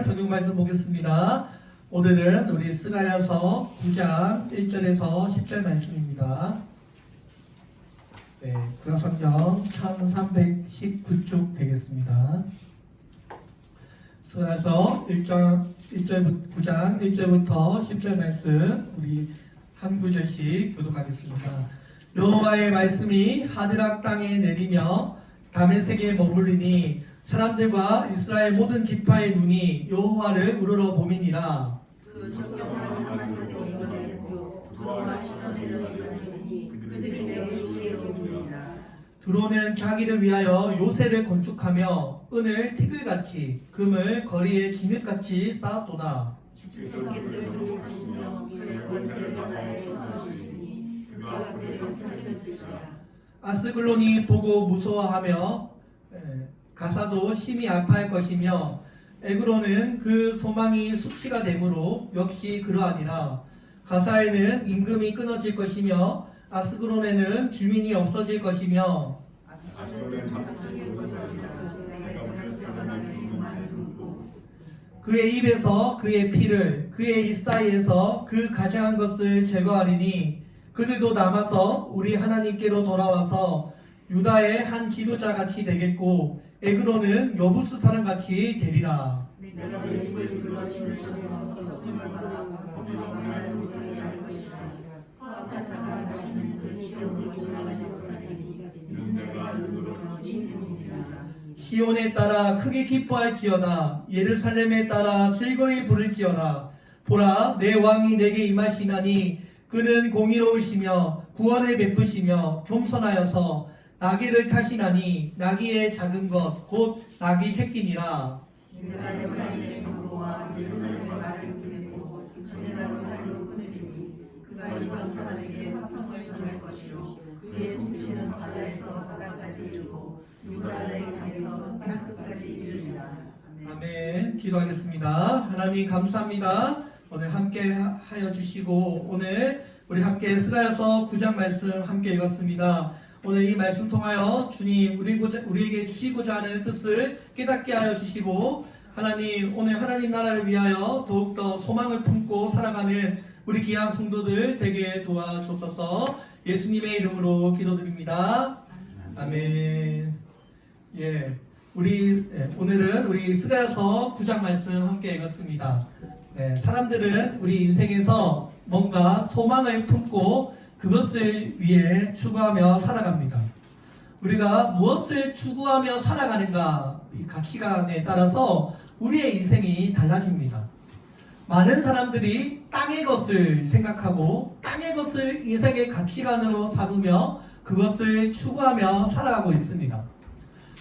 성경 말씀 보겠습니다. 오늘은 우리 스가랴서 9장 1절에서 10절 말씀입니다. 구약성경 1319쪽 되겠습니다. 스가랴서 9장 1절부터 10절 말씀 우리 한 구절씩 교독하겠습니다. 여호와의 말씀이 하드락 땅에 내리며 다메섹에 머물리니 사람들과 이스라엘 모든 지파의 눈이 여호와를 우러러 보미니라. 그 정경한 하마스도 이번에고 두로와 시돈에는 그들이 매우 지혜로우니라. 두로는 자기를 위하여 요새를 건축하며 은을 티글같이 금을 거리에 진흙같이 쌓았도다. 주께서 조국하시며 그의 권세를 바다에 쏟아주시니 그 앞으로 펼쳐지시라. 아스글론이 보고 무서워하며 가사도 심히 아파할 것이며 에그론은 그 소망이 수치가 되므로 역시 그러하니라. 가사에는 임금이 끊어질 것이며 아스글론에는 주민이 없어질 것이며 그의 입에서 그의 피를 그의 입 사이에서 그 가장한 것을 제거하리니 그들도 남아서 우리 하나님께로 돌아와서 유다의 한 지도자 같이 되겠고 에그론은 여부스 사람 같이 되리라. 내가 내 집을 둘러치는 천성 적군마다 거기만 못하게 할 것이라. 허악한 자가 다시는 그 시험으로 지나가지 못하리니 이는 내가 눈으로 친구니라. 시온에 따라 크게 기뻐할지어다. 예루살렘에 따라 즐거이 부를지어다. 보라, 내 왕이 내게 임하시나니 그는 공의로우시며 구원을 베푸시며 겸손하여서 나귀를 타시나니 나귀의 작은 것 곧 나귀 새끼니라. 내가 에브라임의 경고와 예루살렘의 말을 듣겠고 전쟁하는 팔도 끊으리니 그가 이방 사람에게 화평을 전할 것이요 그의 통치는 바다에서 바다까지 이르고 유브라데 강에서 땅 끝까지 이르리라. 아멘. 기도하겠습니다. 하나님 감사합니다. 오늘 함께 하여 주시고 오늘 우리 함께 스가랴서 9장 말씀 함께 읽었습니다. 오늘 이 말씀 통하여 주님 우리에게 주시고자 하는 뜻을 깨닫게 하여 주시고 하나님 오늘 하나님 나라를 위하여 더욱더 소망을 품고 살아가는 우리 귀한 성도들 되게 도와주옵소서. 예수님의 이름으로 기도드립니다. 아멘. 오늘은 우리 스가랴서 9장 말씀 함께 읽었습니다. 사람들은 우리 인생에서 뭔가 소망을 품고 그것을 위해 추구하며 살아갑니다. 우리가 무엇을 추구하며 살아가는가 이 가치관에 따라서 우리의 인생이 달라집니다. 많은 사람들이 땅의 것을 생각하고 땅의 것을 인생의 가치관으로 삼으며 그것을 추구하며 살아가고 있습니다.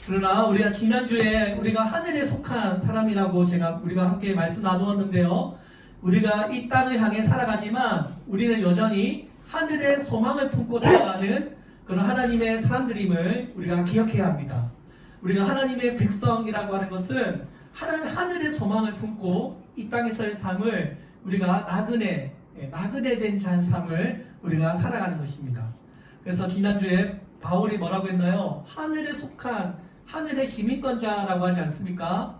그러나 우리가 지난주에 우리가 하늘에 속한 사람이라고 우리가 함께 말씀 나누었는데요. 우리가 이 땅을 향해 살아가지만 우리는 여전히 하늘의 소망을 품고 살아가는 그런 하나님의 사람들임을 우리가 기억해야 합니다. 우리가 하나님의 백성이라고 하는 것은 하늘의 소망을 품고 이 땅에서의 삶을 우리가 나그네 된 삶을 우리가 살아가는 것입니다. 그래서 지난주에 바울이 뭐라고 했나요? 하늘에 속한 하늘의 시민권자라고 하지 않습니까?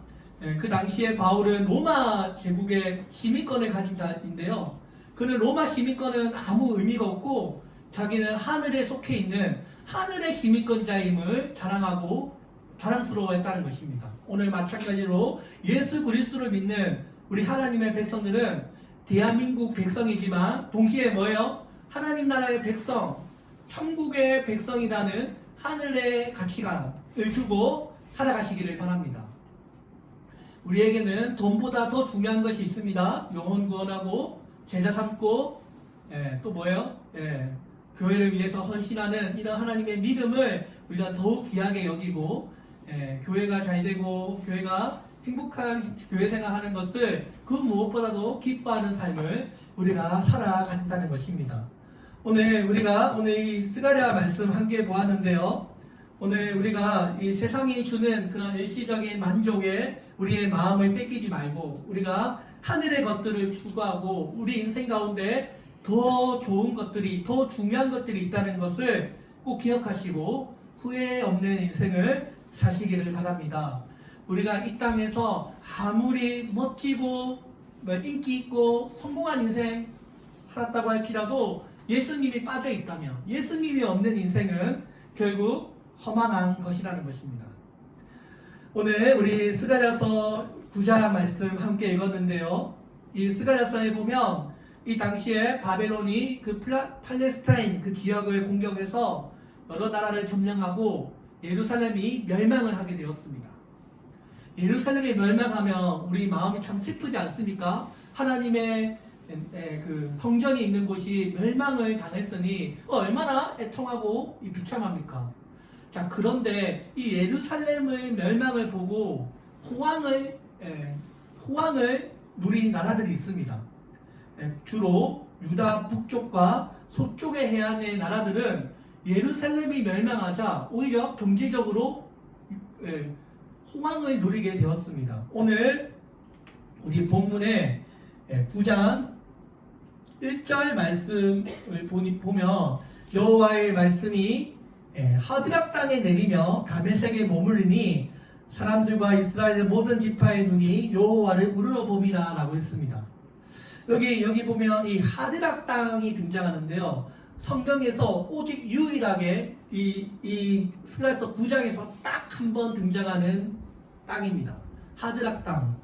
그 당시에 바울은 로마 제국의 시민권을 가진 자인데요. 그는 로마 시민권은 아무 의미가 없고 자기는 하늘에 속해 있는 하늘의 시민권자임을 자랑하고 자랑스러워했다는 것입니다. 오늘 마찬가지로 예수 그리스도를 믿는 우리 하나님의 백성들은 대한민국 백성이지만 동시에 뭐예요? 하나님 나라의 백성, 천국의 백성이라는 하늘의 가치관을 두고 살아가시기를 바랍니다. 우리에게는 돈보다 더 중요한 것이 있습니다. 영혼 구원하고 제자 삼고 또 뭐예요? 교회를 위해서 헌신하는 이런 하나님의 믿음을 우리가 더욱 귀하게 여기고 교회가 잘되고 교회가 행복한 교회 생활하는 것을 그 무엇보다도 기뻐하는 삶을 우리가 살아간다는 것입니다. 오늘 이 스가랴 말씀 함께 보았는데요. 오늘 우리가 이 세상이 주는 그런 일시적인 만족에 우리의 마음을 뺏기지 말고 우리가 하늘의 것들을 추구하고 우리 인생 가운데 더 좋은 것들이 더 중요한 것들이 있다는 것을 꼭 기억하시고 후회 없는 인생을 사시기를 바랍니다. 우리가 이 땅에서 아무리 멋지고 인기 있고 성공한 인생 살았다고 할지라도 예수님이 빠져 있다면, 예수님이 없는 인생은 결국 허망한 것이라는 것입니다. 오늘 우리 스가랴서 9장 말씀 함께 읽었는데요. 이 스가랴서에 보면 이 당시에 바벨론이 그 팔레스타인 그 지역을 공격해서 여러 나라를 점령하고 예루살렘이 멸망을 하게 되었습니다. 예루살렘이 멸망하면 우리 마음이 참 슬프지 않습니까? 하나님의 그 성전이 있는 곳이 멸망을 당했으니 얼마나 애통하고 비참합니까? 자, 그런데 이 예루살렘의 멸망을 보고 호황을 누린 나라들이 있습니다. 주로 유다 북쪽과 서쪽의 해안의 나라들은 예루살렘이 멸망하자 오히려 경제적으로 호황을 누리게 되었습니다. 오늘 우리 본문의 9장 1절 말씀을 보면 여호와의 말씀이 하드락 땅에 내리며 다메섹에 머물리니 사람들과 이스라엘의 모든 지파의 눈이 여호와를 우러러봄이라 라고 했습니다. 여기 보면 이 하드락 땅이 등장하는데요. 성경에서 오직 유일하게 이 스가랴서 9장에서 딱 한 번 등장하는 땅입니다. 하드락 땅.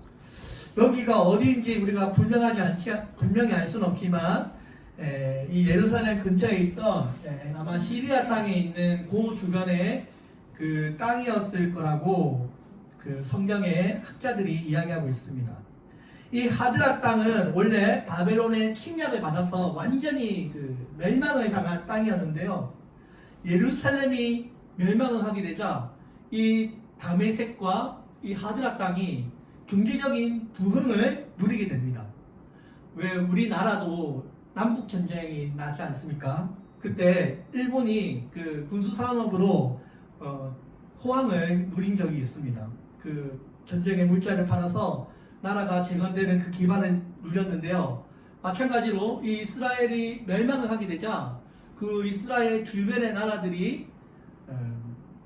여기가 어디인지 우리가 분명히 알 수는 없지만 이 예루살렘 근처에 있던 아마 시리아 땅에 있는 그 주변의 그 땅이었을 거라고 그 성경의 학자들이 이야기하고 있습니다. 이 하드락 땅은 원래 바벨론의 침략을 받아서 완전히 그 멸망을 당한 땅이었는데요. 예루살렘이 멸망을 하게 되자 이 다메섹과 이 하드락 땅이 경제적인 부흥을 누리게 됩니다. 왜 우리나라도 남북 전쟁이 나지 않습니까? 그때 일본이 그 군수 산업으로 호황을 누린 적이 있습니다. 그 전쟁의 물자를 팔아서 나라가 재건되는 그 기반을 누렸는데요. 마찬가지로 이 이스라엘이 멸망을 하게 되자 그 이스라엘 주변의 나라들이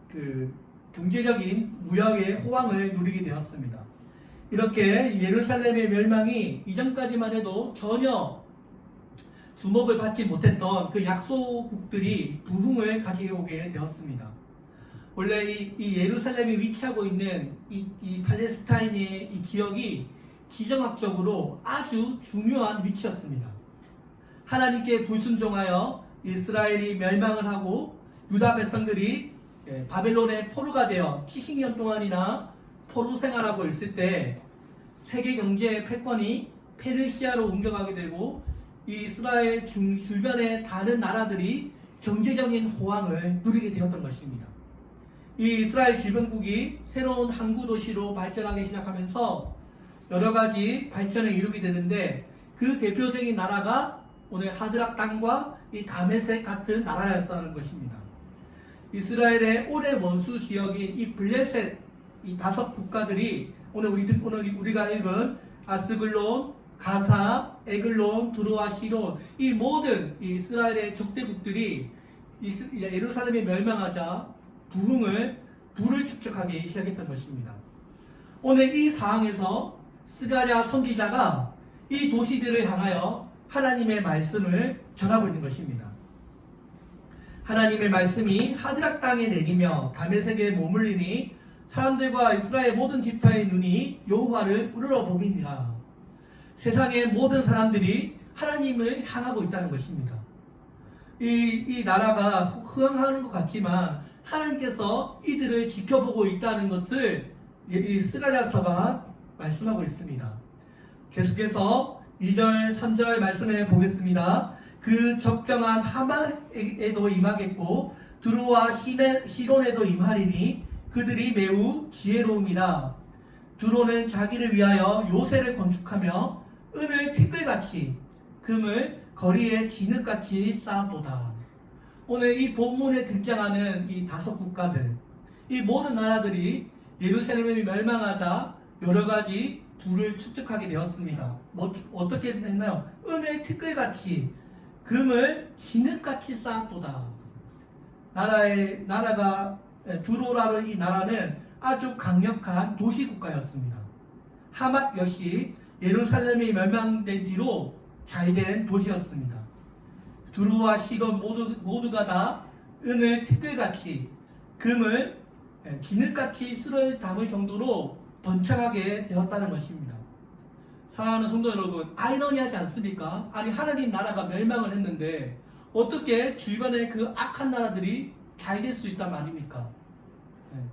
그 경제적인 무역의 호황을 누리게 되었습니다. 이렇게 예루살렘의 멸망이 이전까지만 해도 전혀 주목을 받지 못했던 그 약소국들이 부흥을 가져오게 되었습니다. 원래 이 예루살렘이 위치하고 있는 이 팔레스타인의 이 지역이 지정학적으로 아주 중요한 위치였습니다. 하나님께 불순종하여 이스라엘이 멸망을 하고 유다 백성들이 바벨론의 포로가 되어 70년 동안이나 포로 생활하고 있을 때 세계 경제의 패권이 페르시아로 옮겨가게 되고 이 이스라엘 주변의 다른 나라들이 경제적인 호황을 누리게 되었던 것입니다. 이 이스라엘 주변국이 새로운 항구 도시로 발전하기 시작하면서 여러 가지 발전을 이루게 되는데 그 대표적인 나라가 오늘 하드락 땅과 이 다메섹 같은 나라였다는 것입니다. 이스라엘의 오래 원수 지역인 이 블레셋 이 5 국가들이 오늘 우리가 읽은 아스글론, 가사, 에글론, 두로와 시론 이 모든 이 이스라엘의 적대국들이 예루살렘이 멸망하자 불을 축적하기 시작했던 것입니다. 오늘 이 상황에서 스가랴 선지자가 이 도시들을 향하여 하나님의 말씀을 전하고 있는 것입니다. 하나님의 말씀이 하드락 땅에 내리며 다메섹에 머물리니 사람들과 이스라엘 모든 지파의 눈이 여호와를 우러러보미니라. 세상의 모든 사람들이 하나님을 향하고 있다는 것입니다. 이 나라가 흥하는 것 같지만 하나님께서 이들을 지켜보고 있다는 것을 이 스가랴서가 말씀하고 있습니다. 계속해서 2절, 3절 말씀해 보겠습니다. 그 적정한 하마에도 임하겠고 두루와 시론에도 임하리니 그들이 매우 지혜로움이라. 두로는 자기를 위하여 요새를 건축하며 은을 티끌같이 금을 거리에 진흙같이 쌓았도다. 오늘 이 본문에 등장하는 이 5 국가들, 이 모든 나라들이 예루살렘이 멸망하자 여러 가지 부를 축적하게 되었습니다. 어떻게 했나요? 은을 티끌같이 금을 진흙같이 쌓았도다. 나라가 두로라는 이 나라는 아주 강력한 도시국가였습니다. 하맛 역시 예루살렘이 멸망된 뒤로 잘된 도시였습니다. 두루와 시돈 모두가 다 은을 티끌같이 금을 기능같이 쓸어 담을 정도로 번창하게 되었다는 것입니다. 사랑하는 성도 여러분, 아이러니하지 않습니까? 아니, 하나님 나라가 멸망을 했는데 어떻게 주변의 그 악한 나라들이 잘 될 수 있단 말입니까?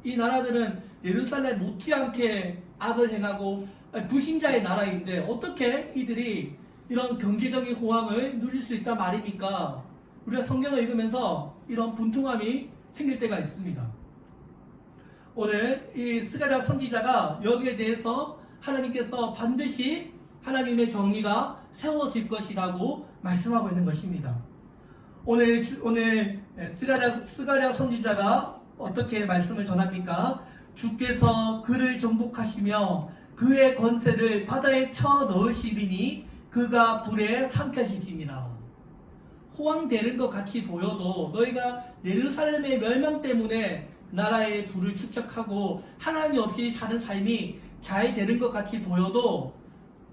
이 나라들은 예루살렘 못지않게 악을 행하고 불신자의 나라인데 어떻게 이들이 이런 경제적인 호황을 누릴 수 있단 말입니까? 우리가 성경을 읽으면서 이런 분통함이 생길 때가 있습니다. 오늘 이 스가랴 선지자가 여기에 대해서 하나님께서 반드시 하나님의 정의가 세워질 것이라고 말씀하고 있는 것입니다. 오늘 스가랴 선지자가 어떻게 말씀을 전합니까? 주께서 그를 정복하시며 그의 권세를 바다에 쳐 넣으시리니 그가 불에 삼켜지지니라. 호황되는 것 같이 보여도 너희가 예루살렘의 멸망 때문에 나라의 불을 축적하고 하나님 없이 사는 삶이 잘 되는 것 같이 보여도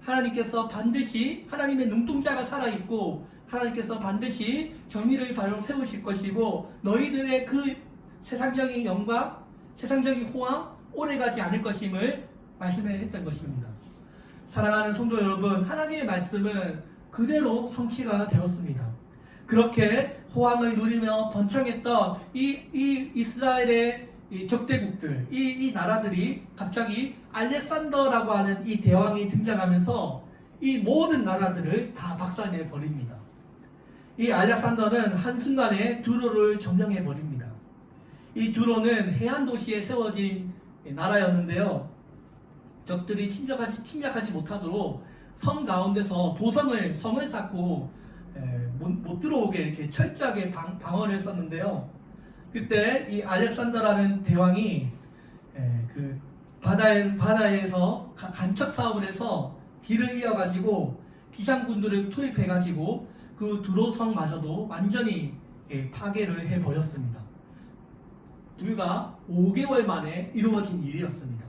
하나님께서 반드시 하나님의 눈동자가 살아있고 하나님께서 반드시 정의를 바로 세우실 것이고 너희들의 그 세상적인 영광, 세상적인 호황 오래가지 않을 것임을 말씀했던 것입니다. 사랑하는 성도 여러분, 하나님의 말씀은 그대로 성취가 되었습니다. 그렇게 호황을 누리며 번창했던 이 이스라엘의 이 적대국들, 이 나라들이 갑자기 알렉산더라고 하는 이 대왕이 등장하면서 이 모든 나라들을 다 박살내 버립니다. 이 알렉산더는 한순간에 두로를 점령해 버립니다. 이 두로는 해안 도시에 세워진 나라였는데요. 적들이 침략하지 못하도록 성 가운데서 성을 쌓고 못 들어오게 이렇게 철저하게 방어를 했었는데요. 그때 이 알렉산더라는 대왕이 그 바다에서 간척 사업을 해서 길을 이어가지고 기상군들을 투입해가지고 그 두로성마저도 완전히 파괴를 해버렸습니다. 불과 5개월 만에 이루어진 일이었습니다.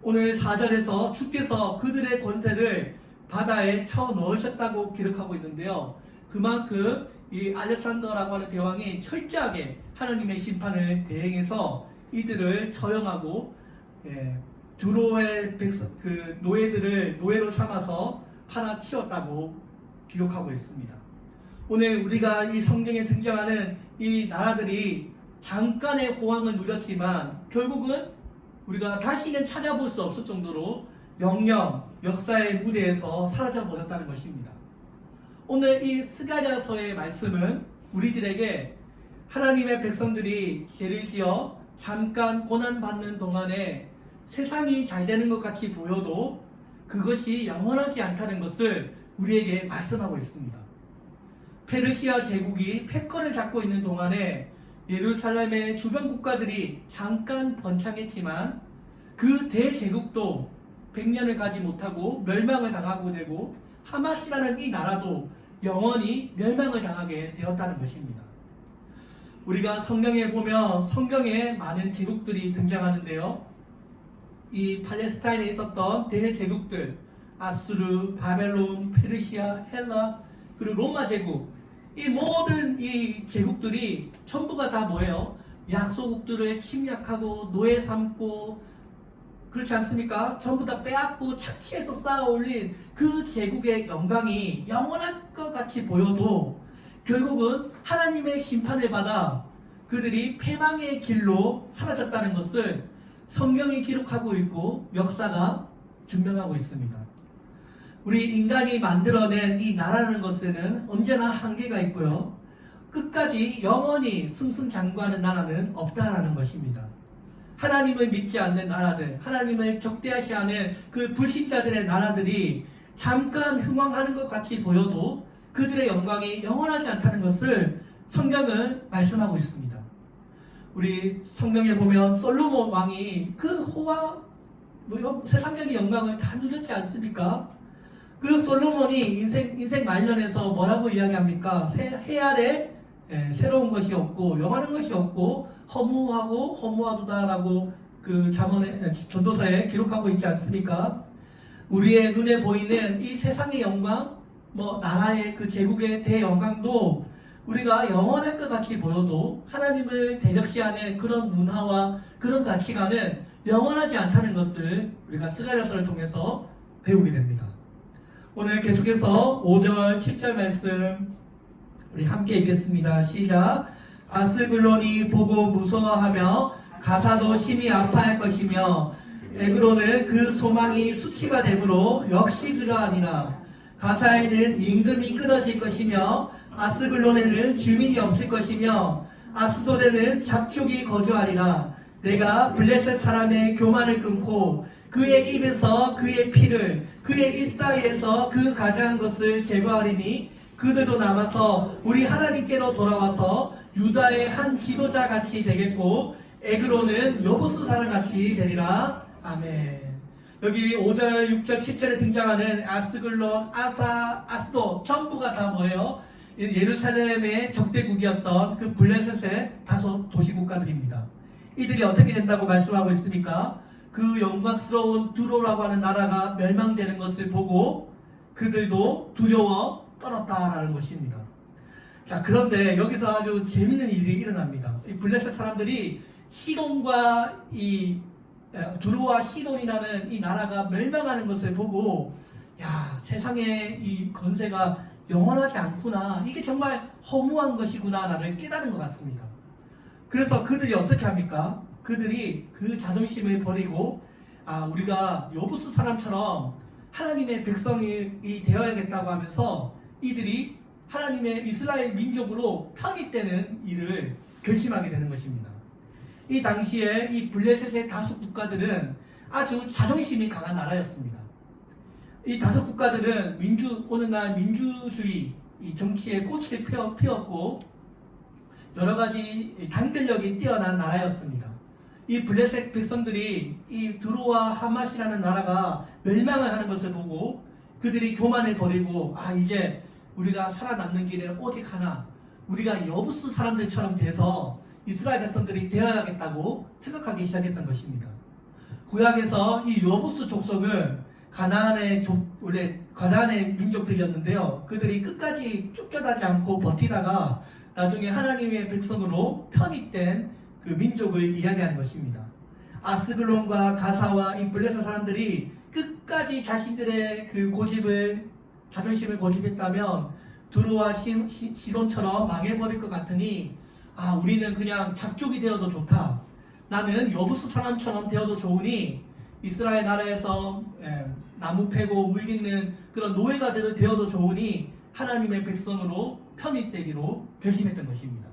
오늘 4절에서 주께서 그들의 권세를 바다에 쳐 넣으셨다고 기록하고 있는데요. 그만큼 이 알렉산더라고 하는 대왕이 철저하게 하나님의 심판을 대행해서 이들을 처형하고 두로의 그 노예들을 노예로 삼아서 팔아치웠다고 기록하고 있습니다. 오늘 우리가 이 성경에 등장하는 이 나라들이 잠깐의 호황을 누렸지만 결국은 우리가 다시는 찾아볼 수 없을 정도로 영영 역사의 무대에서 사라져 버렸다는 것입니다. 오늘 이 스가랴서의 말씀은 우리들에게 하나님의 백성들이 죄를 지어 잠깐 고난받는 동안에 세상이 잘 되는 것 같이 보여도 그것이 영원하지 않다는 것을 우리에게 말씀하고 있습니다. 페르시아 제국이 패권을 잡고 있는 동안에 예루살렘의 주변 국가들이 잠깐 번창했지만 그 대제국도 100년을 가지 못하고 멸망을 당하고 되고 하맛이라는 이 나라도 영원히 멸망을 당하게 되었다는 것입니다. 우리가 성경에 보면 성경에 많은 제국들이 등장하는데요. 이 팔레스타인에 있었던 대제국들 아수르, 바벨론, 페르시아, 헬라 그리고 로마 제국 이 모든 이 제국들이 전부가 다 뭐예요? 약소국들을 침략하고 노예 삼고 그렇지 않습니까? 전부 다 빼앗고 착취해서 쌓아 올린 그 제국의 영광이 영원할 것 같이 보여도 결국은 하나님의 심판을 받아 그들이 패망의 길로 사라졌다는 것을 성경이 기록하고 있고 역사가 증명하고 있습니다. 우리 인간이 만들어낸 이 나라라는 것에는 언제나 한계가 있고요. 끝까지 영원히 승승장구하는 나라는 없다라는 것입니다. 하나님을 믿지 않는 나라들, 하나님을 적대하지 않은 그 불신자들의 나라들이 잠깐 흥왕하는 것 같이 보여도 그들의 영광이 영원하지 않다는 것을 성경은 말씀하고 있습니다. 우리 성경에 보면 솔로몬 왕이 그 세상적인 영광을 다 누렸지 않습니까? 그 솔로몬이 인생 말년에서 뭐라고 이야기합니까? 해 아래 새로운 것이 없고 영원한 것이 없고 허무하고 허무하도다라고 그 전도서에 기록하고 있지 않습니까? 우리의 눈에 보이는 이 세상의 영광, 나라의 그 제국의 대영광도 우리가 영원할 것 같이 보여도 하나님을 대적시하는 그런 문화와 그런 가치관은 영원하지 않다는 것을 우리가 스가랴서를 통해서 배우게 됩니다. 오늘 계속해서 5절, 7절 말씀 우리 함께 읽겠습니다. 시작. 아스글론이 보고 무서워하며 가사도 심히 아파할 것이며 에그론은 그 소망이 수치가 되므로 역시 그러하니라. 가사에는 임금이 끊어질 것이며 아스글론에는 주민이 없을 것이며 아스돗에는 잡족이 거주하리라. 내가 블레셋 사람의 교만을 끊고 그의 입에서 그의 피를 그의 입 사이에서 그 가장한 것을 제거하리니 그들도 남아서 우리 하나님께로 돌아와서 유다의 한 지도자 같이 되겠고 에그론은 여부스 사람 같이 되리라. 아멘. 여기 5절, 6절, 7절에 등장하는 아스글론, 아스도 전부가 다 뭐예요? 예루살렘의 적대국이었던 그 블레셋의 다섯 도시국가들입니다. 이들이 어떻게 된다고 말씀하고 있습니까? 그 영광스러운 두로라고 하는 나라가 멸망되는 것을 보고 그들도 두려워 떨었다라는 것입니다. 자, 그런데 여기서 아주 재밌는 일이 일어납니다. 이 블레셋 사람들이 시돈과 이 두로와 시돈이라는 이 나라가 멸망하는 것을 보고 야, 세상의 이 건세가 영원하지 않구나. 이게 정말 허무한 것이구나 라를 깨달은 것 같습니다. 그래서 그들이 어떻게 합니까? 그들이 그 자존심을 버리고 우리가 여부스 사람처럼 하나님의 백성이 되어야겠다고 하면서 이들이 하나님의 이스라엘 민족으로 편입되는 일을 결심하게 되는 것입니다. 이 당시에 이 블레셋의 다섯 국가들은 아주 자존심이 강한 나라였습니다. 이 다섯 국가들은 오늘날 민주주의 이 정치의 꽃을 피웠고 여러 가지 단결력이 뛰어난 나라였습니다. 이 블레셋 백성들이 이 두로와 하맛이라는 나라가 멸망을 하는 것을 보고 그들이 교만을 버리고 이제 우리가 살아남는 길에는 오직 하나, 우리가 여부스 사람들처럼 돼서 이스라엘 백성들이 되어야겠다고 생각하기 시작했던 것입니다. 구약에서 이 여부스 족속은 원래 가나안의 민족들이었는데요. 그들이 끝까지 쫓겨나지 않고 버티다가 나중에 하나님의 백성으로 편입된 그 민족을 이야기하는 것입니다. 아스글론과 가사와 이 블레셋 사람들이 끝까지 자신들의 그 자존심을 고집했다면 두로와 시돈처럼 망해버릴 것 같으니 우리는 그냥 잡족이 되어도 좋다. 나는 여부스 사람처럼 되어도 좋으니 이스라엘 나라에서 나무 패고 물 깃는 그런 노예가 되어도 좋으니 하나님의 백성으로 편입되기로 결심했던 것입니다.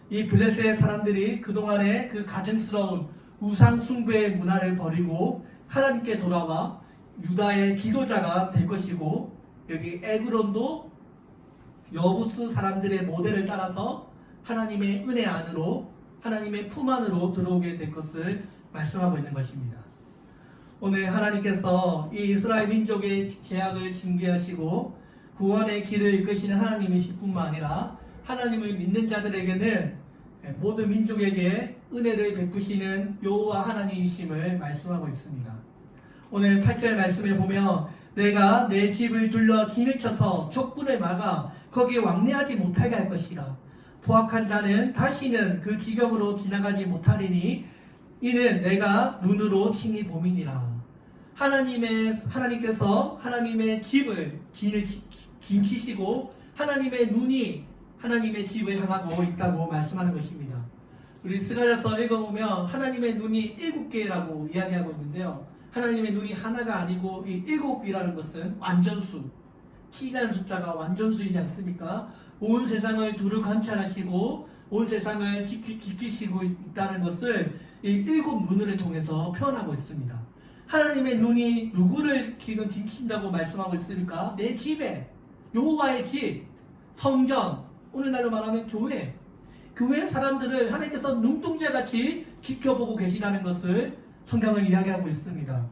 이 블레셋 사람들이 그동안의 그 가증스러운 우상 숭배의 문화를 버리고 하나님께 돌아와 유다의 지도자가 될 것이고 여기 에그론도 여부스 사람들의 모델을 따라서 하나님의 은혜 안으로 하나님의 품 안으로 들어오게 될 것을 말씀하고 있는 것입니다. 오늘 하나님께서 이 이스라엘 민족의 죄악을 징계하시고 구원의 길을 이끄시는 하나님이실 뿐만 아니라 하나님을 믿는 자들에게는 모든 민족에게 은혜를 베푸시는 여호와 하나님이심을 말씀하고 있습니다. 오늘 8절 말씀에 보면 내가 내 집을 둘러 진을 쳐서 적군을 막아 거기에 왕래하지 못하게 할 것이라. 포악한 자는 다시는 그 지경으로 지나가지 못하리니 이는 내가 눈으로 친히 봄이니라. 하나님께서 하나님의 진을 치시고 하나님의 눈이 하나님의 집을 향하고 있다고 말씀하는 것입니다. 우리 스가랴서 읽어보면 하나님의 눈이 7개라고 이야기하고 있는데요. 하나님의 눈이 하나가 아니고 이 7이라는 것은 완전수, T라는 숫자가 완전수이지 않습니까? 온 세상을 두루 관찰하시고 온 세상을 지키시고 있다는 것을 이 7 눈을 통해서 표현하고 있습니다. 하나님의 눈이 누구를 지금 지킨다고 말씀하고 있습니까? 내 집에, 여호와의 집, 성전, 오늘날로 말하면 교회 사람들을 하나님께서 눈동자같이 지켜보고 계시다는 것을 성경은 이야기하고 있습니다.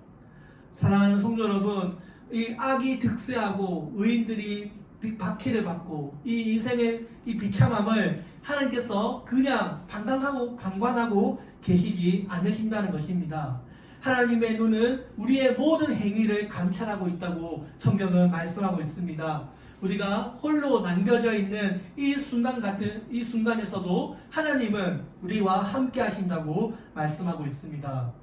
사랑하는 성도 여러분, 이 악이 득세하고 의인들이 박해를 받고 이 인생의 이 비참함을 하나님께서 그냥 방관하고 계시지 않으신다는 것입니다. 하나님의 눈은 우리의 모든 행위를 감찰하고 있다고 성경은 말씀하고 있습니다. 우리가 홀로 남겨져 있는 이 순간에서도 하나님은 우리와 함께 하신다고 말씀하고 있습니다.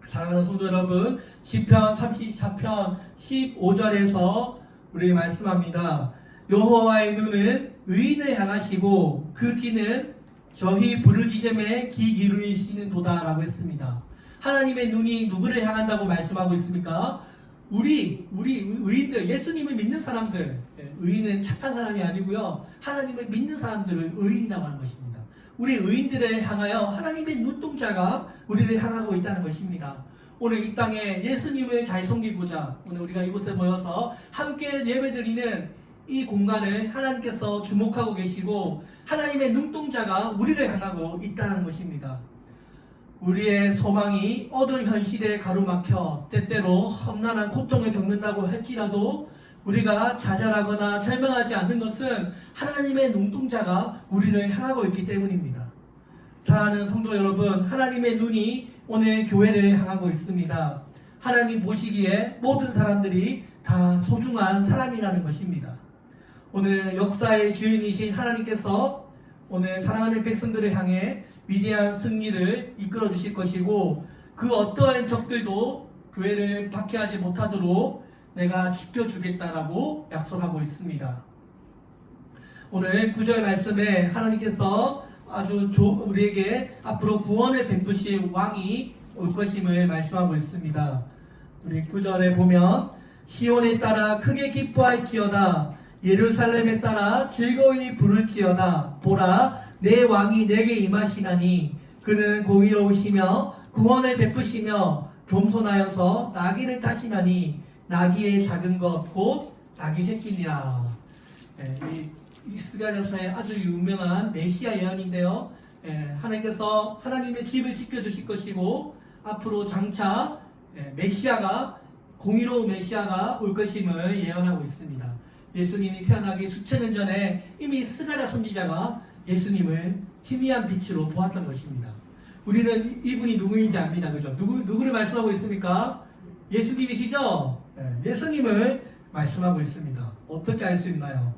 사랑하는 성도 여러분, 시편 34편 15절에서 우리 말씀합니다. 여호와의 눈은 의인을 향하시고 그 귀는 저희 부르짖음에 귀 기울이시는도다 라고 했습니다. 하나님의 눈이 누구를 향한다고 말씀하고 있습니까? 우리 의인들, 예수님을 믿는 사람들, 의인은 착한 사람이 아니고요, 하나님을 믿는 사람들을 의인이라고 하는 것입니다. 우리 의인들을 향하여 하나님의 눈동자가 우리를 향하고 있다는 것입니다. 오늘 이 땅에 예수님을 잘 섬기고자 오늘 우리가 이곳에 모여서 함께 예배드리는 이 공간을 하나님께서 주목하고 계시고 하나님의 눈동자가 우리를 향하고 있다는 것입니다. 우리의 소망이 어두운 현실에 가로막혀 때때로 험난한 고통을 겪는다고 할지라도 우리가 좌절하거나 절망하지 않는 것은 하나님의 눈동자가 우리를 향하고 있기 때문입니다. 사랑하는 성도 여러분, 하나님의 눈이 오늘 교회를 향하고 있습니다. 하나님 보시기에 모든 사람들이 다 소중한 사람이라는 것입니다. 오늘 역사의 주인이신 하나님께서 오늘 사랑하는 백성들을 향해 위대한 승리를 이끌어 주실 것이고 그 어떠한 적들도 교회를 박해하지 못하도록 내가 지켜주겠다라고 약속하고 있습니다. 오늘 9절 말씀에 하나님께서 아주 우리에게 앞으로 구원을 베푸실 왕이 올 것임을 말씀하고 있습니다. 우리 9절에 보면 시온에 따라 크게 기뻐할지어다 예루살렘에 따라 즐거이 부를지어다 보라 내 왕이 내게 임하시나니 그는 공의로우시며 구원을 베푸시며 겸손하여서 나귀를 타시나니 나귀의 작은 것 곧 나귀 새끼니라. 이 스가랴서의 아주 유명한 메시아 예언인데요. 하나님께서 하나님의 집을 지켜주실 것이고 앞으로 장차 메시아가 공의로운 메시아가 올 것임을 예언하고 있습니다. 예수님이 태어나기 수천 년 전에 이미 스가랴 선지자가 예수님을 희미한 빛으로 보았던 것입니다. 우리는 이분이 누구인지 압니다. 그죠? 누구를 말씀하고 있습니까? 예수님이시죠? 예수님을 말씀하고 있습니다. 어떻게 알 수 있나요?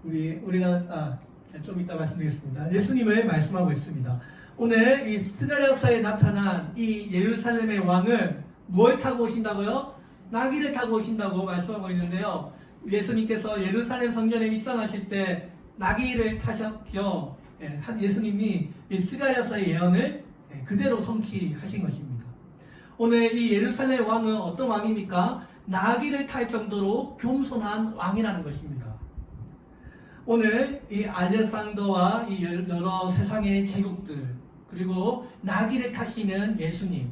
우리가 좀 이따 말씀드리겠습니다. 예수님을 말씀하고 있습니다. 오늘 이 스가랴서에 나타난 이 예루살렘의 왕은 뭘 타고 오신다고요? 나귀를 타고 오신다고 말씀하고 있는데요. 예수님께서 예루살렘 성전에 입성하실 때 나귀를 타셨죠. 예수님이 이 스가랴서의 예언을 그대로 성취하신 것입니다. 오늘 이 예루살렘 왕은 어떤 왕입니까? 나귀를 탈 정도로 겸손한 왕이라는 것입니다. 오늘 이 알렉산더와 이 여러 세상의 제국들 그리고 나귀를 타시는 예수님,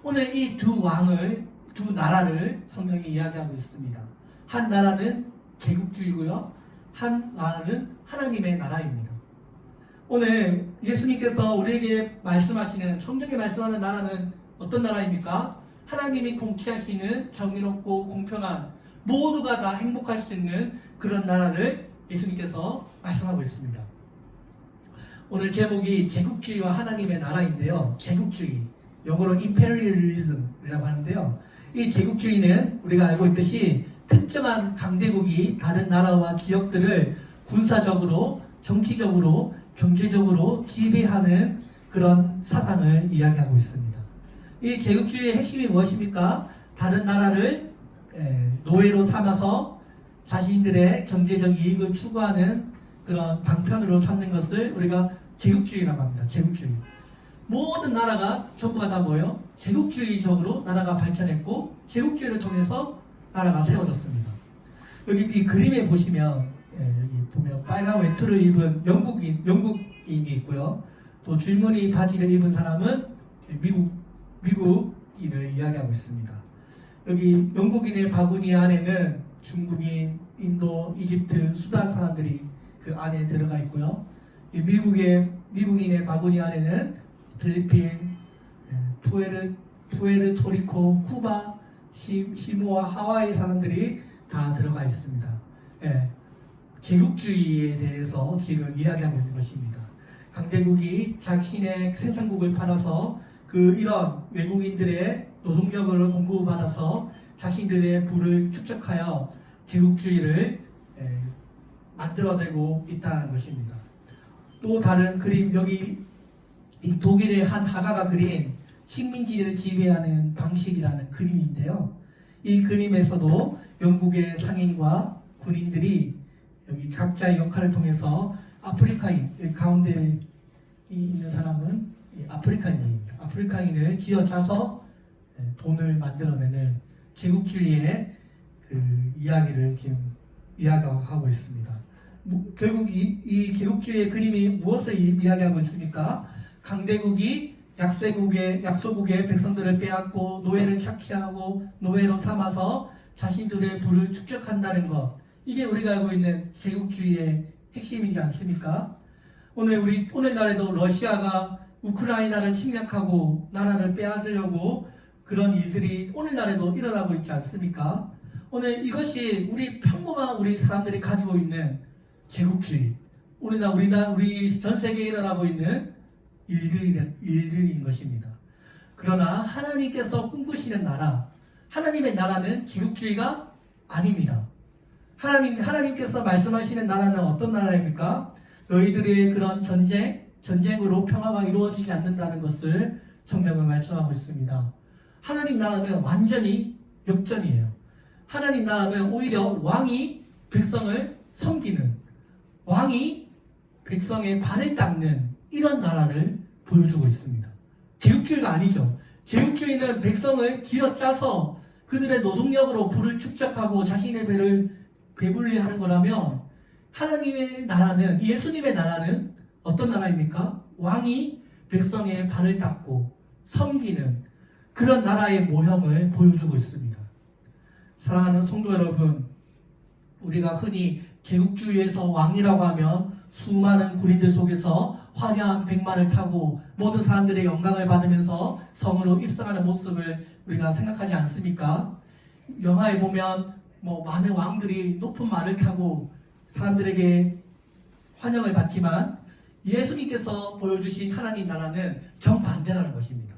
오늘 이 두 왕을, 두 나라를 성경이 이야기하고 있습니다. 한 나라는 제국주의고요, 한 나라는 하나님의 나라입니다. 오늘 예수님께서 우리에게 말씀하시는, 성경에 말씀하는 나라는 어떤 나라입니까? 하나님이 통치하시는 정의롭고 공평한, 모두가 다 행복할 수 있는 그런 나라를 예수님께서 말씀하고 있습니다. 오늘 제목이 제국주의와 하나님의 나라인데요. 제국주의, 영어로 imperialism이라고 하는데요. 이 제국주의는 우리가 알고 있듯이 특정한 강대국이 다른 나라와 지역들을 군사적으로, 정치적으로, 경제적으로 지배하는 그런 사상을 이야기하고 있습니다. 이 제국주의의 핵심이 무엇입니까? 다른 나라를 노예로 삼아서 자신들의 경제적 이익을 추구하는 그런 방편으로 삼는 것을 우리가 제국주의라고 합니다. 제국주의. 모든 나라가 전부가 다 뭐예요? 제국주의적으로 나라가 발전했고 제국주의를 통해서 나라가 세워졌습니다. 여기 이 그림에 보시면 여기 보면 빨간 외투를 입은 영국인이 있고요. 또 줄무늬 바지를 입은 사람은 미국인을 이야기하고 있습니다. 여기 영국인의 바구니 안에는 중국인, 인도, 이집트, 수단 사람들이 그 안에 들어가 있고요. 이 미국인의 바구니 안에는 필리핀, 푸에르토리코, 쿠바, 시모아, 하와이 사람들이 다 들어가 있습니다. 제국주의에 대해서 지금 이야기하고 있는 것입니다. 강대국이 자신의 생산국을 팔아서 이런 외국인들의 노동력을 공급받아서 자신들의 부를 축적하여 제국주의를 만들어내고 있다는 것입니다. 또 다른 그림, 여기 이 독일의 한 화가가 그린 식민지를 지배하는 방식이라는 그림인데요. 이 그림에서도 영국의 상인과 군인들이 여기 각자의 역할을 통해서 아프리카인, 가운데 있는 사람은 아프리카인입니다. 아프리카인을 쥐어짜서 돈을 만들어내는 제국주의의 이야기를 지금 이야기하고 있습니다. 결국 이 제국주의의 그림이 무엇을 이야기하고 있습니까? 강대국이 약소국의 백성들을 빼앗고 노예를 착취하고 노예로 삼아서 자신들의 부를 축적한다는 것, 이게 우리가 알고 있는 제국주의의 핵심이지 않습니까? 오늘날에도 러시아가 우크라이나를 침략하고 나라를 빼앗으려고 그런 일들이 오늘날에도 일어나고 있지 않습니까? 오늘 이것이 평범한 우리 사람들이 가지고 있는 제국주의, 우리 전 세계에 일어나고 있는 일들인 것입니다. 그러나 하나님께서 꿈꾸시는 나라, 하나님의 나라는 제국주의가 아닙니다. 하나님께서 말씀하시는 나라는 어떤 나라입니까? 너희들의 그런 전쟁으로 평화가 이루어지지 않는다는 것을 성경은 말씀하고 있습니다. 하나님 나라는 완전히 역전이에요. 하나님 나라는 오히려 왕이 백성을 섬기는, 왕이 백성의 발을 닦는 이런 나라를 보여주고 있습니다. 제국주의가 아니죠. 제국주의는 백성을 쥐어짜서 그들의 노동력으로 부를 축적하고 자신의 배를 배불리하는 거라면, 하나님의 나라는, 예수님의 나라는 어떤 나라입니까? 왕이 백성의 발을 닦고 섬기는 그런 나라의 모형을 보여주고 있습니다. 사랑하는 성도 여러분, 우리가 흔히 제국주의에서 왕이라고 하면 수많은 군인들 속에서 화려한 백마를 타고 모든 사람들의 영광을 받으면서 성으로 입성하는 모습을 우리가 생각하지 않습니까? 영화에 보면 많은 왕들이 높은 말을 타고 사람들에게 환영을 받지만, 예수님께서 보여주신 하나님 나라는 정반대라는 것입니다.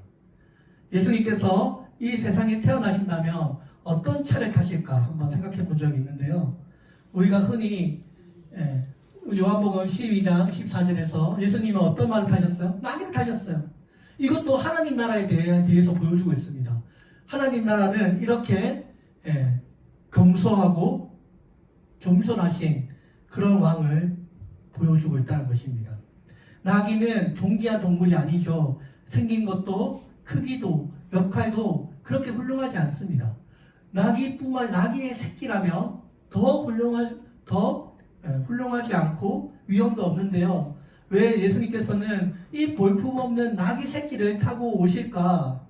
예수님께서 이 세상에 태어나신다면 어떤 차를 타실까 한번 생각해 본 적이 있는데요. 우리가 흔히 요한복음 12장 14절에서 예수님은 어떤 말을 타셨어요? 나귀를 타셨어요. 이것도 하나님 나라에 대해서 보여주고 있습니다. 하나님 나라는 이렇게 겸손하고 겸손하신 그런 왕을 보여주고 있다는 것입니다. 나귀는 존귀한 동물이 아니죠. 생긴 것도 크기도 역할도 그렇게 훌륭하지 않습니다. 나귀의 새끼라면 더 훌륭하지 않고 위험도 없는데요. 왜 예수님께서는 이 볼품없는 나귀 새끼를 타고 오실까?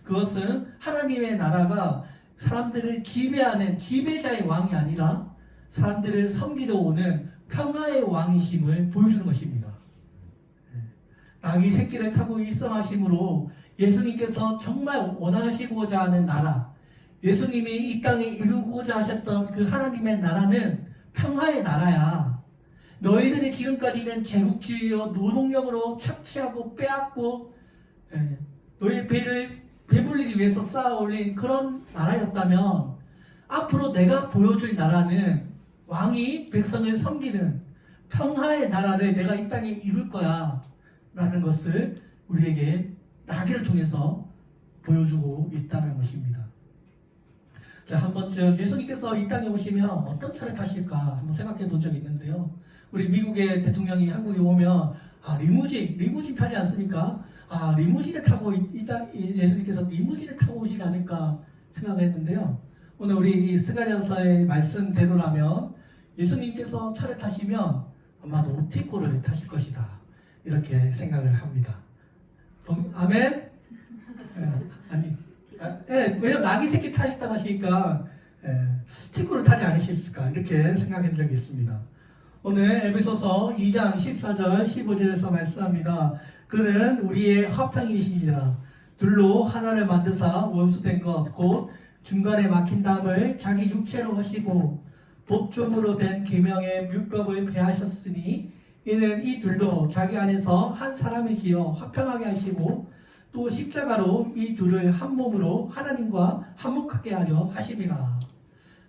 그것은 하나님의 나라가 사람들을 지배하는 지배자의 왕이 아니라 사람들을 섬기러 오는 평화의 왕이심을 보여주는 것입니다. 나귀 새끼를 타고 일성하심으로 예수님께서 정말 원하시고자 하는 나라, 예수님이 이 땅에 이루고자 하셨던 그 하나님의 나라는 평화의 나라야. 너희들이 지금까지는 제국주의로 노동력으로 착취하고 빼앗고 너희의 배를 배불리기 위해서 쌓아 올린 그런 나라였다면, 앞으로 내가 보여줄 나라는 왕이 백성을 섬기는 평화의 나라를 내가 이 땅에 이룰 거야 라는 것을 우리에게 나귀를 통해서 보여주고 있다는 것입니다. 자, 한 번쯤 예수님께서 이 땅에 오시면 어떤 차를 타실까 한번 생각해 본 적이 있는데요. 우리 미국의 대통령이 한국에 오면 리무진 타지 않습니까? 리무진에 타고 예수님께서 리무진에 타고 오시지 않을까 생각했는데요. 오늘 우리 이 스가랴서의 말씀대로라면 예수님께서 차를 타시면 아마도 오티코를 타실 것이다, 이렇게 생각을 합니다. 아멘? 왜냐면 나귀 새끼 타셨다고 하시니까 티코를 타지 않으셨을까 이렇게 생각한 적이 있습니다. 오늘 에베소서 2장 14절 15절에서 말씀합니다. 그는 우리의 화평이시니라. 둘로 하나를 만드사 원수된 것 곧 중간에 막힌 담을 자기 육체로 하시고 법조문으로 된 계명의 율법을 폐하셨으니 이는 이 둘도 자기 안에서 한 사람을 지어 화평하게 하시고 또 십자가로 이 둘을 한 몸으로 하나님과 화목하게 하려 하심이라.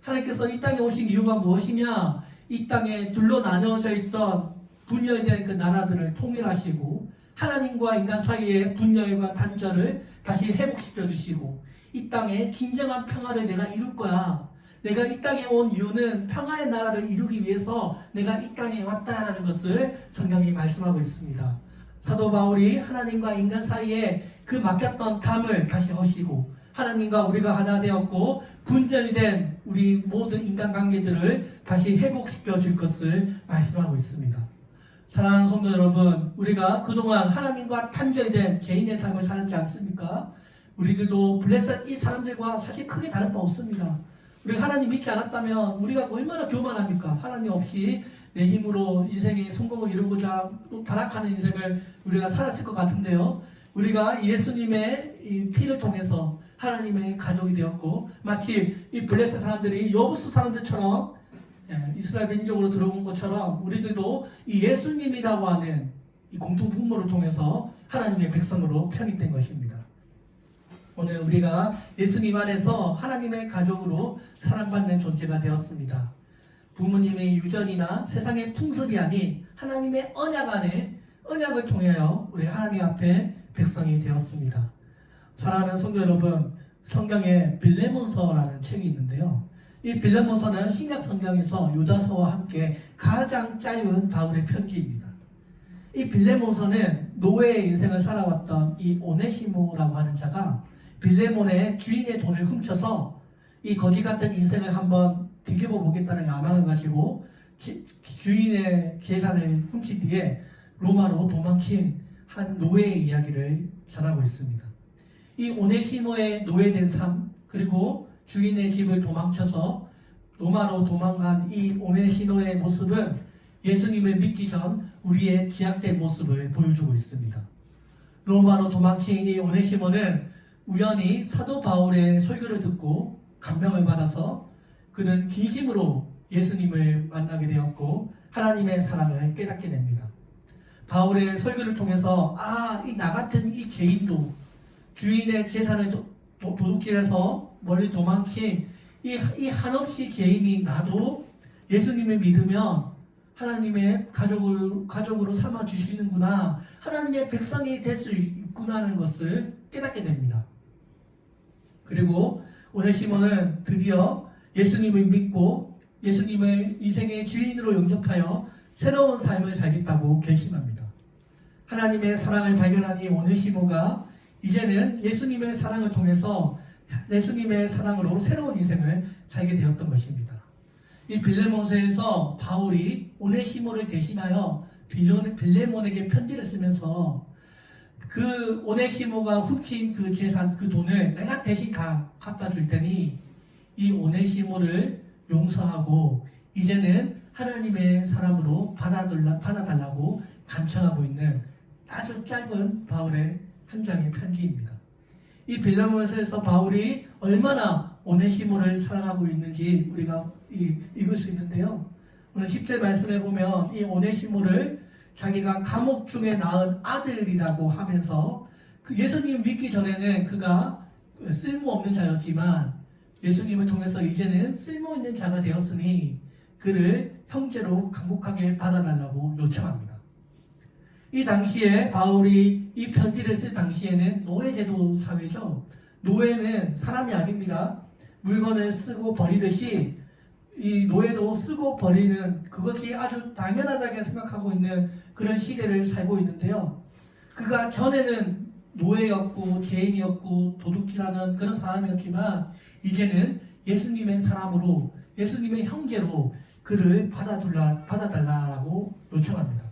하나님께서 이 땅에 오신 이유가 무엇이냐? 이 땅에 둘로 나누어져 있던 분열된 그 나라들을 통일하시고 하나님과 인간 사이의 분열과 단절을 다시 회복시켜 주시고 이 땅에 진정한 평화를 내가 이룰 거야. 내가 이 땅에 온 이유는 평화의 나라를 이루기 위해서 내가 이 땅에 왔다라는 것을 성경이 말씀하고 있습니다. 사도 바울이 하나님과 인간 사이에 그 막혔던 담을 다시 허시고 하나님과 우리가 하나 되었고 분절된 우리 모든 인간관계들을 다시 회복시켜 줄 것을 말씀하고 있습니다. 사랑하는 성도 여러분, 우리가 그동안 하나님과 단절된 개인의 삶을 살았지 않습니까? 우리들도 블레셋 이 사람들과 사실 크게 다를 바 없습니다. 우리가 하나님 믿지 않았다면 우리가 얼마나 교만합니까? 하나님 없이 내 힘으로 인생의 성공을 이루고자 발악하는 인생을 우리가 살았을 것 같은데요. 우리가 예수님의 이 피를 통해서 하나님의 가족이 되었고 마치 이 블레셋 사람들이 여부수 사람들처럼 이스라엘 민족으로 들어온 것처럼 우리들도 이 예수님이라고 하는 이 공통 분모를 통해서 하나님의 백성으로 편입된 것입니다. 오늘 우리가 예수님 안에서 하나님의 가족으로 사랑받는 존재가 되었습니다. 부모님의 유전이나 세상의 풍습이 아닌 하나님의 언약 안에 언약을 통하여 우리 하나님 앞에 백성이 되었습니다. 사랑하는 성도 여러분, 성경에 빌레몬서라는 책이 있는데요. 이 빌레몬서는 신약 성경에서 유다서와 함께 가장 짧은 바울의 편지입니다. 이 빌레몬서는 노예의 인생을 살아왔던 이 오네시모라고 하는 자가 빌레몬의 주인의 돈을 훔쳐서 이 거지 같은 인생을 한번 뒤집어 보겠다는 야망을 가지고 주인의 재산을 훔친 뒤에 로마로 도망친 한 노예의 이야기를 전하고 있습니다. 이 오네시모의 노예된 삶, 그리고 주인의 집을 도망쳐서 로마로 도망간 이 오네시모의 모습은 예수님을 믿기 전 우리의 기약된 모습을 보여주고 있습니다. 로마로 도망친 이 오네시모는 우연히 사도 바울의 설교를 듣고 감명을 받아서 그는 진심으로 예수님을 만나게 되었고 하나님의 사랑을 깨닫게 됩니다. 바울의 설교를 통해서 이 나 같은 이 죄인도 주인의 재산을 도둑질해서 멀리 도망친 이 한없이 죄인이 나도 예수님을 믿으면 하나님의 가족으로 삼아 주시는구나, 하나님의 백성이 될 수 있구나라는 것을 깨닫게 됩니다. 그리고 오네시모는 드디어 예수님을 믿고 예수님을 인생의 주인으로 영접하여 새로운 삶을 살겠다고 결심합니다. 하나님의 사랑을 발견한 이 오네시모가 이제는 예수님의 사랑을 통해서 예수님의 사랑으로 새로운 인생을 살게 되었던 것입니다. 이 빌레몬서에서 바울이 오네시모를 대신하여 빌레몬에게 편지를 쓰면서 그 오네시모가 훔친 그 재산, 그 돈을 내가 대신 다 갚아 줄 테니 이 오네시모를 용서하고 이제는 하나님의 사람으로 받아달라고 간청하고 있는 아주 짧은 바울의 한 장의 편지입니다. 이 빌레몬서에서 바울이 얼마나 오네시모를 사랑하고 있는지 우리가 읽을 수 있는데요. 오늘 10절 말씀에 보면 이 오네시모를 자기가 감옥 중에 낳은 아들이라고 하면서 그 예수님을 믿기 전에는 그가 쓸모없는 자였지만 예수님을 통해서 이제는 쓸모있는 자가 되었으니 그를 형제로 강복하게 받아달라고 요청합니다. 이 당시에 바울이 이 편지를 쓸 당시에는 노예제도 사회죠. 노예는 사람이 아닙니다. 물건을 쓰고 버리듯이 이 노예도 쓰고 버리는 그것이 아주 당연하다고 생각하고 있는 그런 시대를 살고 있는데요. 그가 전에는 노예였고 죄인이었고 도둑질하는 그런 사람이었지만 이제는 예수님의 사람으로 예수님의 형제로 그를 받아달라고 요청합니다.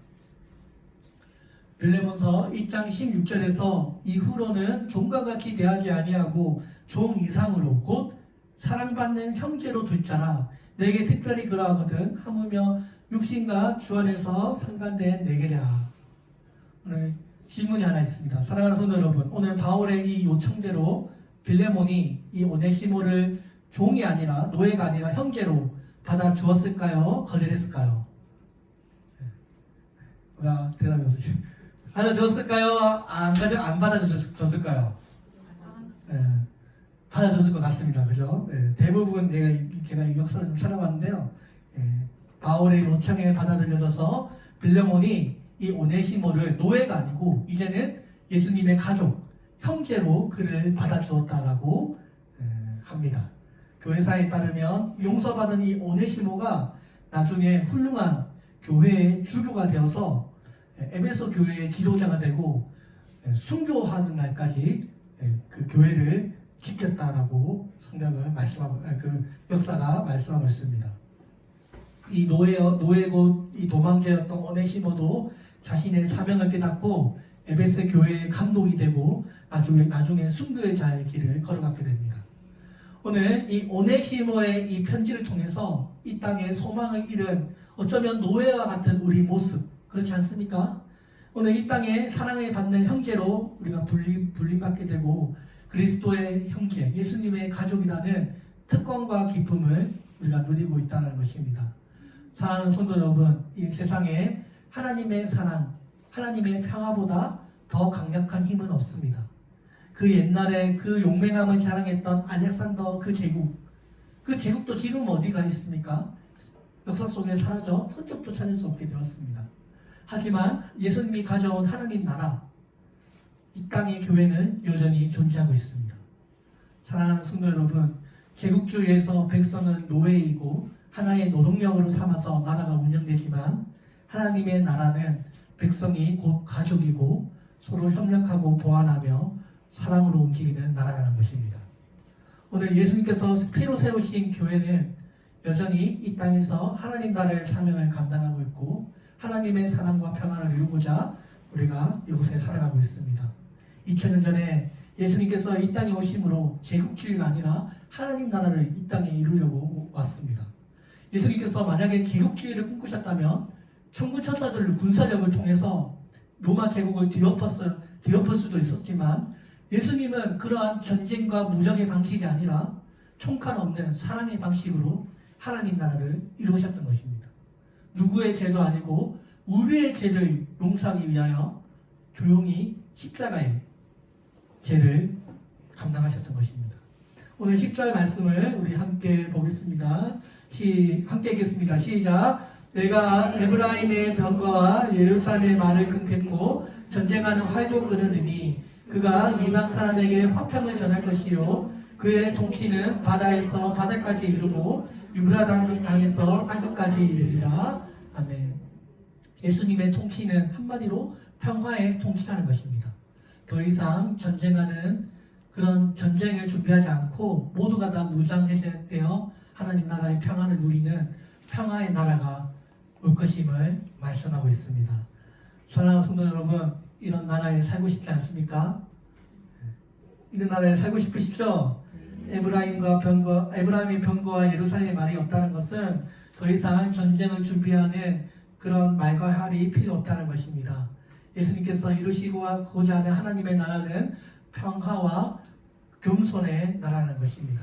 빌레몬서 1장 16절에서 이후로는 종과 같이 대하지 아니하고 종 이상으로 곧 사랑받는 형제로 둘 자라 내게 특별히 그러하거든 하물며 육신과 주 안에서 상관된 내게랴. 오늘 질문이 하나 있습니다. 사랑하는 성도 여러분, 오늘 바울의 이 요청대로 빌레몬이 이 오네시모를 종이 아니라 노예가 아니라 형제로 받아 주었을까요? 거절했을까요? 누가 대답해 보세요. 받아줬을까요? 안 받아줬을까요? 네, 받아줬을 것 같습니다. 그죠? 네, 대부분 제가 이 역사를 좀 찾아봤는데요. 바울의 요청에 받아들여져서 빌레몬이 이 오네시모를 노예가 아니고 이제는 예수님의 가족, 형제로 그를 받아주었다라고 합니다. 교회사에 따르면 용서받은 이 오네시모가 나중에 훌륭한 교회의 주교가 되어서 에베소 교회의 지도자가 되고 순교하는 날까지 그 교회를 지켰다라고 성경을 말씀하고 그 역사가 말씀하고 있습니다. 이 노예고 이 도망자였던 오네시모도 자신의 사명을 깨닫고 에베소 교회의 감독이 되고 나중에 순교의 자의 길을 걸어가게 됩니다. 오늘 이 오네시모의 이 편지를 통해서 이 땅에 소망을 잃은 어쩌면 노예와 같은 우리 모습 그렇지 않습니까? 오늘 이 땅에 사랑을 받는 형제로 우리가 분림받게 되고 그리스도의 형제, 예수님의 가족이라는 특권과 기쁨을 우리가 누리고 있다는 것입니다. 사랑하는 성도 여러분, 이 세상에 하나님의 사랑, 하나님의 평화보다 더 강력한 힘은 없습니다. 그 옛날에 그 용맹함을 자랑했던 알렉산더 그 제국도 지금 어디가 있습니까? 역사 속에 사라져 흔적도 찾을 수 없게 되었습니다. 하지만 예수님이 가져온 하나님 나라, 이 땅의 교회는 여전히 존재하고 있습니다. 사랑하는 성도 여러분, 제국주의에서 백성은 노예이고 하나의 노동력으로 삼아서 나라가 운영되지만 하나님의 나라는 백성이 곧 가족이고 서로 협력하고 보완하며 사랑으로 움직이는 나라라는 것입니다. 오늘 예수님께서 새로 세우신 교회는 여전히 이 땅에서 하나님 나라의 사명을 감당하고 있고 하나님의 사랑과 평안을 이루고자 우리가 이곳에 살아가고 있습니다. 2000년 전에 예수님께서 이 땅에 오심으로 제국주의가 아니라 하나님 나라를 이 땅에 이루려고 왔습니다. 예수님께서 만약에 제국주의를 꿈꾸셨다면 천군천사들 군사력을 통해서 로마 제국을 뒤엎을 수도 있었지만 예수님은 그러한 전쟁과 무력의 방식이 아니라 총칼 없는 사랑의 방식으로 하나님 나라를 이루셨던 것입니다. 누구의 죄도 아니고 우리의 죄를 용서하기 위하여 조용히 십자가의 죄를 감당하셨던 것입니다. 오늘 10절 말씀을 우리 함께 보겠습니다. 함께 읽겠습니다. 시작. 내가 에브라임의 병거와 예루살렘의 말을 끊겠고 전쟁하는 활도 끊으니 그가 이방 사람에게 화평을 전할 것이요 그의 통치는 바다에서 바다까지 이르고 유브라데 강에서 땅끝까지 이르리라. 아멘. 예수님의 통치는 한마디로 평화의 통치라는 것입니다. 더 이상 전쟁하는 그런 전쟁을 준비하지 않고 모두가 다 무장해제되어 하나님 나라의 평안을 누리는 평화의 나라가 올 것임을 말씀하고 있습니다. 사랑하는 성도 여러분, 이런 나라에 살고 싶지 않습니까? 이런 나라에 살고 싶으시죠? 에브라임의 병거와 예루살렘의 말이 없다는 것은 더 이상 전쟁을 준비하는 그런 말과 할이 필요 없다는 것입니다. 예수님께서 이루시고자 하는 하나님의 나라는 평화와 겸손의 나라는 것입니다.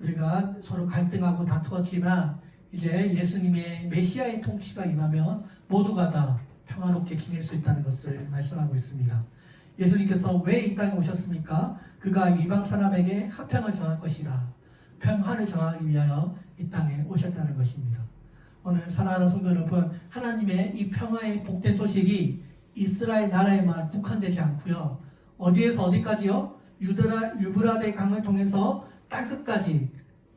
우리가 서로 갈등하고 다투었지만 이제 예수님의 메시아의 통치가 임하면 모두가 다 평화롭게 지낼 수 있다는 것을 말씀하고 있습니다. 예수님께서 왜 이 땅에 오셨습니까? 그가 이방 사람에게 화평을 정할 것이다. 평화를 정하기 위하여 이 땅에 오셨다는 것입니다. 오늘 사랑하는 성도 여러분, 하나님의 이 평화의 복된 소식이 이스라엘 나라에만 국한되지 않고요. 어디에서 어디까지요? 유브라데 강을 통해서 땅끝까지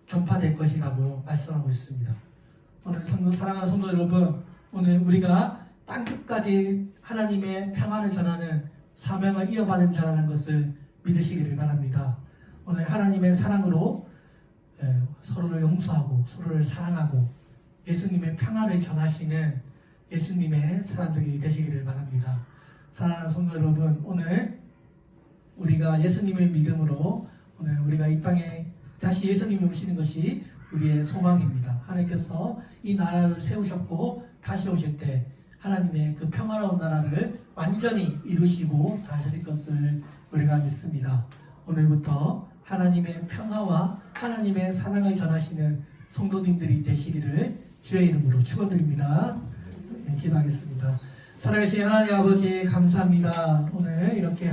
전파될 것이라고 말씀하고 있습니다. 오늘 사랑하는 성도 여러분, 오늘 우리가 땅끝까지 하나님의 평안을 전하는 사명을 이어받은 자라는 것을 믿으시기를 바랍니다. 오늘 하나님의 사랑으로 서로를 용서하고 서로를 사랑하고 예수님의 평안을 전하시는 예수님의 사람들이 되시기를 바랍니다. 사랑하는 성도 여러분, 오늘 우리가 예수님을 믿음으로 오늘 우리가 이 땅에 다시 예수님이 오시는 것이 우리의 소망입니다. 하나님께서 이 나라를 세우셨고 다시 오실 때 하나님의 그 평화로운 나라를 완전히 이루시고 다스릴 것을 우리가 믿습니다. 오늘부터 하나님의 평화와 하나님의 사랑을 전하시는 성도님들이 되시기를 주의 이름으로 축원드립니다. 네, 기도하겠습니다. 살아계신 하나님 아버지 감사합니다. 오늘 이렇게